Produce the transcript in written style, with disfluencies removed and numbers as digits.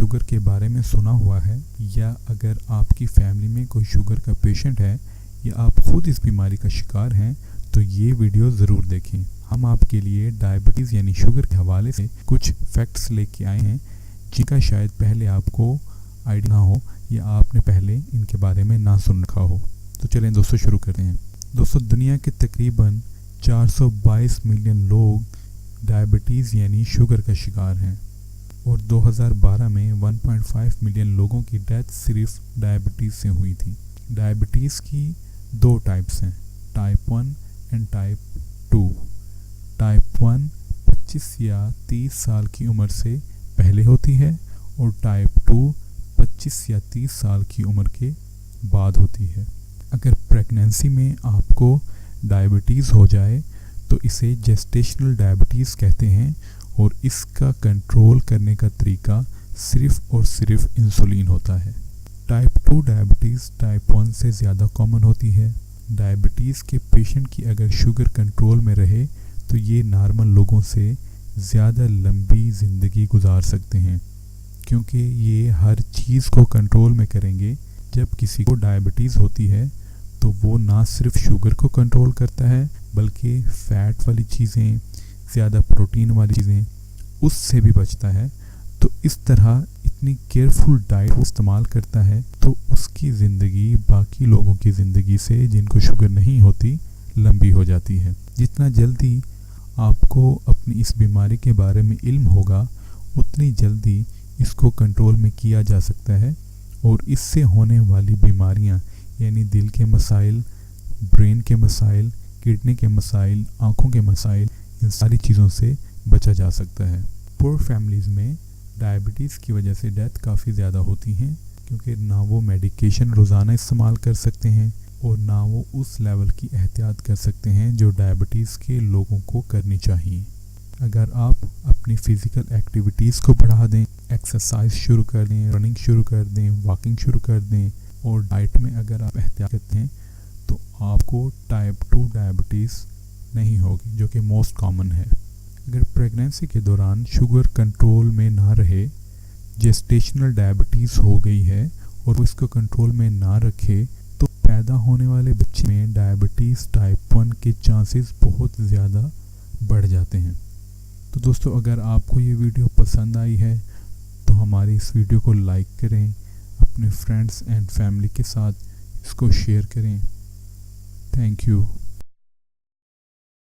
Sugar के बारे में सुना हुआ है या अगर आपकी फैमिली में कोई शुगर का पेशेंट है या आप खुद इस बीमारी का शिकार हैं तो ये वीडियो ज़रूर देखें। हम आपके लिए डायबिटीज़ यानी शुगर के हवाले से कुछ फैक्ट्स लेके आए हैं जिनका शायद पहले आपको आइडिया ना हो या आपने पहले इनके बारे में ना सुन रखा हो। तो चलें दोस्तों शुरू करते हैं। दोस्तों दुनिया के तकरीबन 422 मिलियन लोग डायबिटीज़ यानी शुगर का शिकार हैं और 2012 में 1.5 मिलियन लोगों की डेथ सिर्फ डायबिटीज़ से हुई थी। डायबिटीज़ की दो टाइप्स हैं, टाइप 1 एंड टाइप 2। टाइप 1 25 या 30 साल की उम्र से पहले होती है और टाइप 2 25 या 30 साल की उम्र के बाद होती है। अगर प्रेगनेंसी में आपको डायबिटीज़ हो जाए तो इसे जेस्टेशनल डायबिटीज़ कहते हैं और इसका कंट्रोल करने का तरीका सिर्फ और सिर्फ इंसुलिन होता है। टाइप 2 डायबिटीज़ टाइप 1 से ज़्यादा कॉमन होती है। डायबिटीज़ के पेशेंट की अगर शुगर कंट्रोल में रहे तो ये नॉर्मल लोगों से ज़्यादा लंबी ज़िंदगी गुजार सकते हैं क्योंकि ये हर चीज़ को कंट्रोल में करेंगे। जब किसी को डायबिटीज़ होती है तो वो ना सिर्फ शुगर को कंट्रोल करता है बल्कि फ़ैट वाली चीज़ें, ज़्यादा प्रोटीन वाली चीज़ें उससे भी बचता है। तो इस तरह इतनी केयरफुल डाइट इस्तेमाल करता है तो उसकी ज़िंदगी बाकी लोगों की ज़िंदगी से जिनको शुगर नहीं होती लंबी हो जाती है। जितना जल्दी आपको अपनी इस बीमारी के बारे में इल्म होगा उतनी जल्दी इसको कंट्रोल में किया जा सकता है और इससे होने वाली बीमारियां यानी दिल के मसाइल, ब्रेन के मसाइल, किडनी के मसाइल, आँखों के मसाइल, इन सारी चीज़ों से बचा जा सकता है। पुअर फैमिलीज़ में डायबिटीज़ की वजह से डेथ काफ़ी ज़्यादा होती हैं क्योंकि ना वो मेडिकेशन रोज़ाना इस्तेमाल कर सकते हैं और ना वो उस लेवल की एहतियात कर सकते हैं जो डायबिटीज़ के लोगों को करनी चाहिए। अगर आप अपनी फ़िज़िकल एक्टिविटीज़ को बढ़ा दें, एक्सरसाइज शुरू कर दें, रनिंग शुरू कर दें, वॉकिंग शुरू कर दें और डाइट में अगर आप एहतियात करते हैं तो आपको टाइप 2 डायबिटीज़ नहीं होगी जो कि मोस्ट कॉमन है। अगर प्रेगनेंसी के दौरान शुगर कंट्रोल में ना रहे, जेस्टेशनल डायबिटीज़ हो गई है और वो इसको कंट्रोल में ना रखे तो पैदा होने वाले बच्चे में डायबिटीज़ टाइप 1 के चांसेस बहुत ज़्यादा बढ़ जाते हैं। तो दोस्तों अगर आपको ये वीडियो पसंद आई है तो हमारी इस वीडियो को लाइक करें, अपने फ्रेंड्स एंड फैमिली के साथ इसको शेयर करें। Thank you.